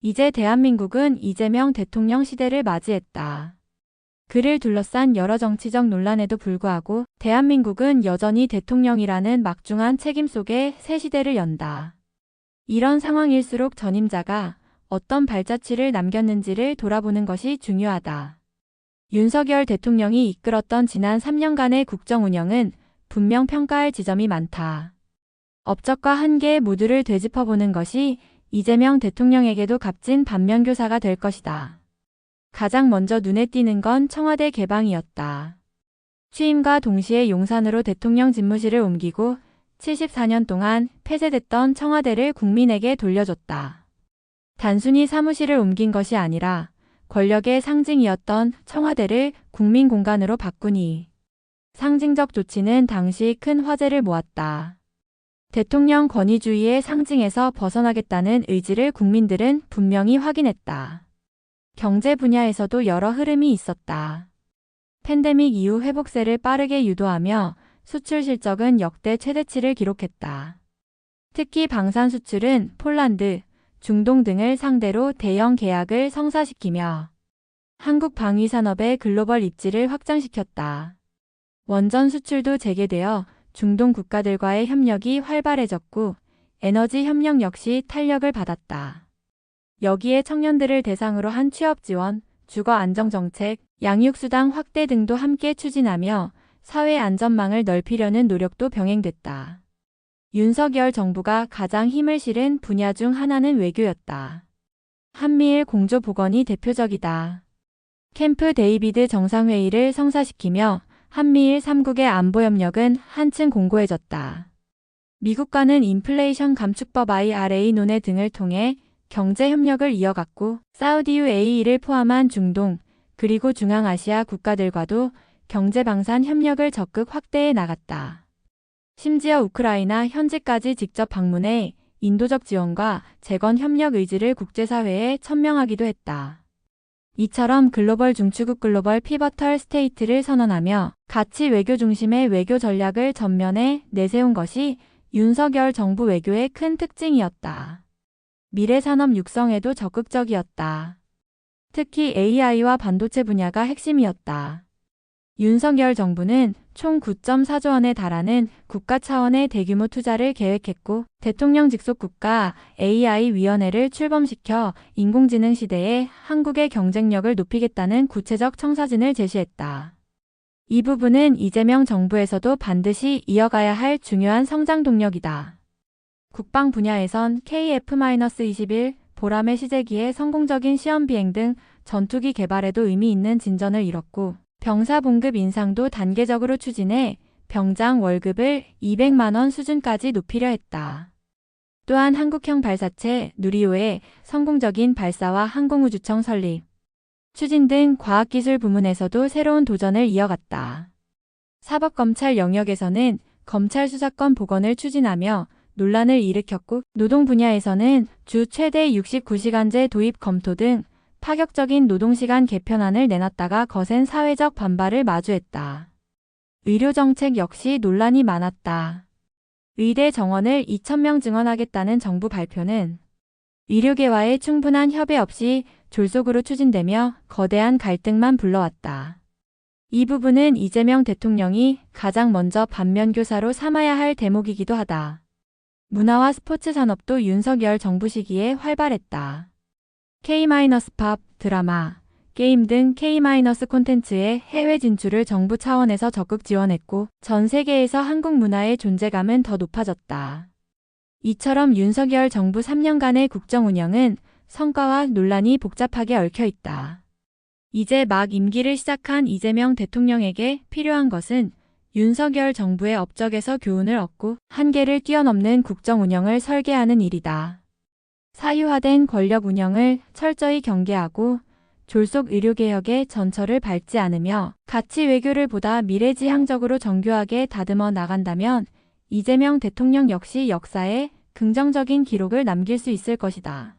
이제 대한민국은 이재명 대통령 시대를 맞이했다. 그를 둘러싼 여러 정치적 논란에도 불구하고 대한민국은 여전히 대통령이라는 막중한 책임 속에 새 시대를 연다. 이런 상황일수록 전임자가 어떤 발자취를 남겼는지를 돌아보는 것이 중요하다. 윤석열 대통령이 이끌었던 지난 3년간의 국정 운영은 분명 평가할 지점이 많다. 업적과 한계 모두를 되짚어보는 것이 이재명 대통령에게도 값진 반면교사가 될 것이다. 가장 먼저 눈에 띄는 건 청와대 개방이었다. 취임과 동시에 용산으로 대통령 집무실을 옮기고 74년 동안 폐쇄됐던 청와대를 국민에게 돌려줬다. 단순히 사무실을 옮긴 것이 아니라 권력의 상징이었던 청와대를 국민 공간으로 바꾸니 상징적 조치는 당시 큰 화제를 모았다. 대통령 권위주의의 상징에서 벗어나겠다는 의지를 국민들은 분명히 확인했다. 경제 분야에서도 여러 흐름이 있었다. 팬데믹 이후 회복세를 빠르게 유도하며 수출 실적은 역대 최대치를 기록했다. 특히 방산 수출은 폴란드, 중동 등을 상대로 대형 계약을 성사시키며 한국 방위산업의 글로벌 입지를 확장시켰다. 원전 수출도 재개되어 중동 국가들과의 협력이 활발해졌고 에너지 협력 역시 탄력을 받았다. 여기에 청년들을 대상으로 한 취업 지원, 주거 안정 정책, 양육수당 확대 등도 함께 추진하며 사회 안전망을 넓히려는 노력도 병행됐다. 윤석열 정부가 가장 힘을 실은 분야 중 하나는 외교였다. 한미일 공조 복원이 대표적이다. 캠프 데이비드 정상회의를 성사시키며 한미일 3국의 안보협력은 한층 공고해졌다. 미국과는 인플레이션 감축법 IRA 논의 등을 통해 경제협력을 이어갔고 사우디 UAE를 포함한 중동 그리고 중앙아시아 국가들과도 경제방산 협력을 적극 확대해 나갔다. 심지어 우크라이나 현지까지 직접 방문해 인도적 지원과 재건 협력 의지를 국제사회에 천명하기도 했다. 이처럼 글로벌 중추국 글로벌 피버털 스테이트를 선언하며 가치 외교 중심의 외교 전략을 전면에 내세운 것이 윤석열 정부 외교의 큰 특징이었다. 미래 산업 육성에도 적극적이었다. 특히 AI와 반도체 분야가 핵심이었다. 윤석열 정부는 총 9.4조 원에 달하는 국가 차원의 대규모 투자를 계획했고 대통령 직속 국가 AI위원회를 출범시켜 인공지능 시대에 한국의 경쟁력을 높이겠다는 구체적 청사진을 제시했다. 이 부분은 이재명 정부에서도 반드시 이어가야 할 중요한 성장 동력이다. 국방 분야에선 KF-21 보람의 시제기의 성공적인 시험 비행 등 전투기 개발에도 의미 있는 진전을 이뤘고 병사 봉급 인상도 단계적으로 추진해 병장 월급을 200만 원 수준까지 높이려 했다. 또한 한국형 발사체 누리호의 성공적인 발사와 항공우주청 설립, 추진 등 과학기술 부문에서도 새로운 도전을 이어갔다. 사법검찰 영역에서는 검찰 수사권 복원을 추진하며 논란을 일으켰고 노동 분야에서는 주 최대 69시간제 도입 검토 등 파격적인 노동시간 개편안을 내놨다가 거센 사회적 반발을 마주했다. 의료정책 역시 논란이 많았다. 의대 정원을 2,000명 증원하겠다는 정부 발표는 의료계와의 충분한 협의 없이 졸속으로 추진되며 거대한 갈등만 불러왔다. 이 부분은 이재명 대통령이 가장 먼저 반면교사로 삼아야 할 대목이기도 하다. 문화와 스포츠 산업도 윤석열 정부 시기에 활발했다. K-팝, 드라마, 게임 등 K- 콘텐츠의 해외 진출을 정부 차원에서 적극 지원했고 전 세계에서 한국 문화의 존재감은 더 높아졌다. 이처럼 윤석열 정부 3년간의 국정 운영은 성과와 논란이 복잡하게 얽혀 있다. 이제 막 임기를 시작한 이재명 대통령에게 필요한 것은 윤석열 정부의 업적에서 교훈을 얻고 한계를 뛰어넘는 국정 운영을 설계하는 일이다. 사유화된 권력 운영을 철저히 경계하고 졸속 의료개혁의 전철을 밟지 않으며 가치 외교를 보다 미래지향적으로 정교하게 다듬어 나간다면 이재명 대통령 역시 역사에 긍정적인 기록을 남길 수 있을 것이다.